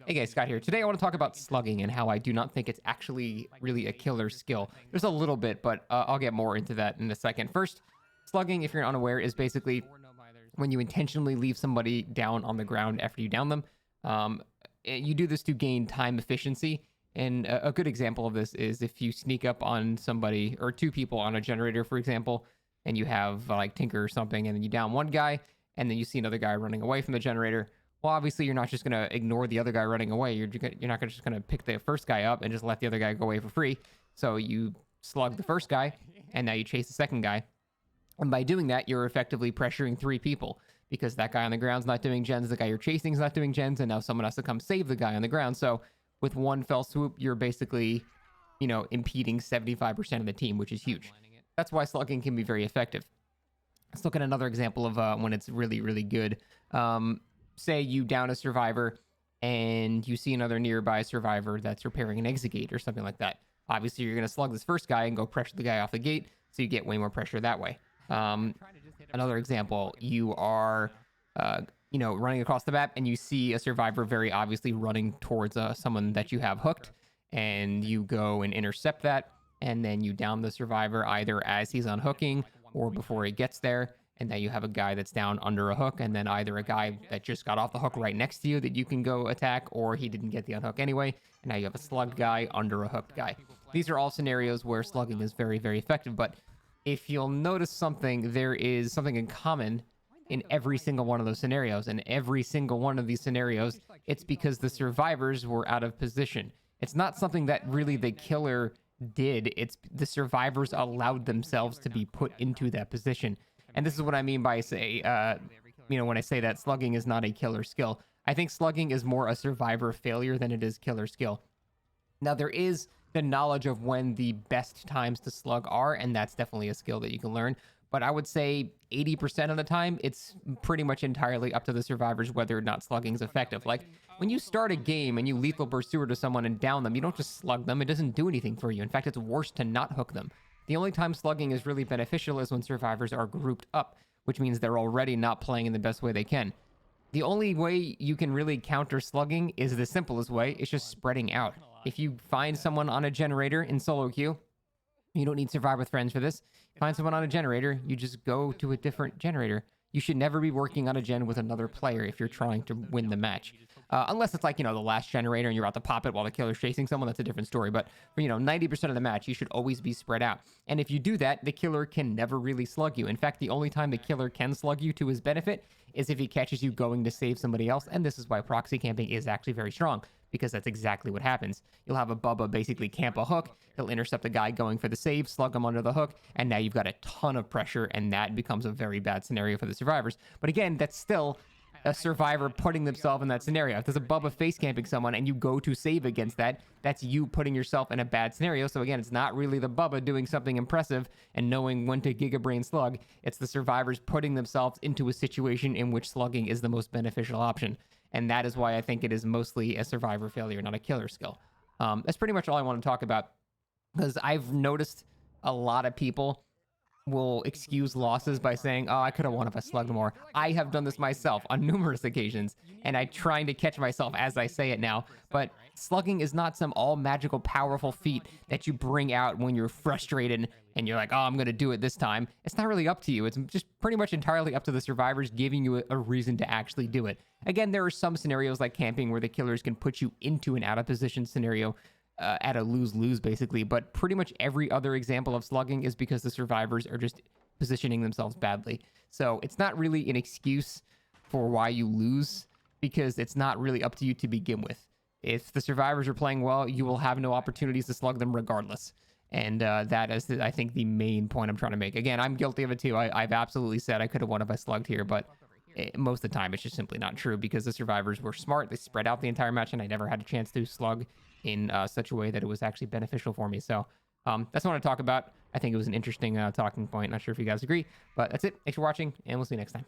Hey guys, Scott here. Today I want to talk about slugging and how I do not think it's actually really a killer skill. There's a little bit, but I'll get more into that in a second. First, slugging, if you're unaware, is basically when you intentionally leave somebody down on the ground after you down them. You do this to gain time efficiency. And a good example of this is if you sneak up on somebody or two people on a generator, for example, and you have like Tinker or something, and then you down one guy, and then you see another guy running away from the generator. Well, obviously, you're not just going to ignore the other guy running away. You're not just going to pick the first guy up and just let the other guy go away for free. So you slug the first guy, and now you chase the second guy. And by doing that, you're effectively pressuring three people because that guy on the ground's not doing gens, the guy you're chasing is not doing gens, and now someone has to come save the guy on the ground. So with one fell swoop, you're basically, impeding 75% of the team, which is huge. That's why slugging can be very effective. Let's look at another example of when it's really, really good. Say you down a survivor and you see another nearby survivor that's repairing an exit gate or something like that. Obviously, you're going to slug this first guy and go pressure the guy off the gate, so you get way more pressure that way. Another example, you are, running across the map and you see a survivor very obviously running towards someone that you have hooked, and you go and intercept that, and then you down the survivor either as he's unhooking or before he gets there. And now you have a guy that's down under a hook, and then either a guy that just got off the hook right next to you that you can go attack, or he didn't get the unhook anyway, and now you have a slugged guy under a hooked guy. These are all scenarios where slugging is very, very effective, but if you'll notice something, there is something in common in every single one of those scenarios. And every single one of these scenarios, it's because the survivors were out of position. It's not something that really the killer did. It's the survivors allowed themselves to be put into that position. And this is what I mean by when I say that slugging is not a killer skill. I think slugging is more a survivor failure than it is killer skill. Now, there is the knowledge of when the best times to slug are, and that's definitely a skill that you can learn. But I would say 80% of the time, it's pretty much entirely up to the survivors whether or not slugging is effective. Like, when you start a game and you lethal pursuer to someone and down them, you don't just slug them. It doesn't do anything for you. In fact, it's worse to not hook them. The only time slugging is really beneficial is when survivors are grouped up, which means they're already not playing in the best way they can. The only way you can really counter slugging is the simplest way. It's just spreading out. If you find someone on a generator in solo queue, you don't need survive with friends for this. Find someone on a generator, you just go to a different generator. You should never be working on a gen with another player if you're trying to win the match. Unless it's like, the last generator and you're about to pop it while the killer's chasing someone, that's a different story. But for, 90% of the match, you should always be spread out. And if you do that, the killer can never really slug you. In fact, the only time the killer can slug you to his benefit is if he catches you going to save somebody else. And this is why proxy camping is actually very strong, because that's exactly what happens. You'll have a Bubba basically camp a hook. He'll intercept the guy going for the save, slug him under the hook, and now you've got a ton of pressure, and that becomes a very bad scenario for the survivors. But again, that's still a survivor putting themselves in that scenario. If there's a Bubba face camping someone and you go to save against that, that's you putting yourself in a bad scenario. So again, it's not really the Bubba doing something impressive and knowing when to gigabrain slug. It's the survivors putting themselves into a situation in which slugging is the most beneficial option. And that is why I think it is mostly a survivor failure, not a killer skill. That's pretty much all I want to talk about, because I've noticed a lot of people will excuse losses by saying, oh, I could have won if I slugged more. I have done this myself on numerous occasions, and I'm trying to catch myself as I say it now. But slugging is not some all magical, powerful feat that you bring out when you're frustrated and you're like, oh, I'm going to do it this time. It's not really up to you. It's just pretty much entirely up to the survivors giving you a reason to actually do it. Again, there are some scenarios like camping where the killers can put you into an out of position scenario at a lose-lose, basically. But pretty much every other example of slugging is because the survivors are just positioning themselves badly. So it's not really an excuse for why you lose, because it's not really up to you to begin with. If the survivors are playing well, you will have no opportunities to slug them regardless. And that is, I think, the main point I'm trying to make. Again, I'm guilty of it too. I've absolutely said I could have won if I slugged here, but most of the time it's just simply not true, because the survivors were smart. They spread out the entire match, and I never had a chance to slug in such a way that it was actually beneficial for me. So that's what I want to talk about. I think it was an interesting talking point. Not sure if you guys agree, but that's it. Thanks for watching, and we'll see you next time.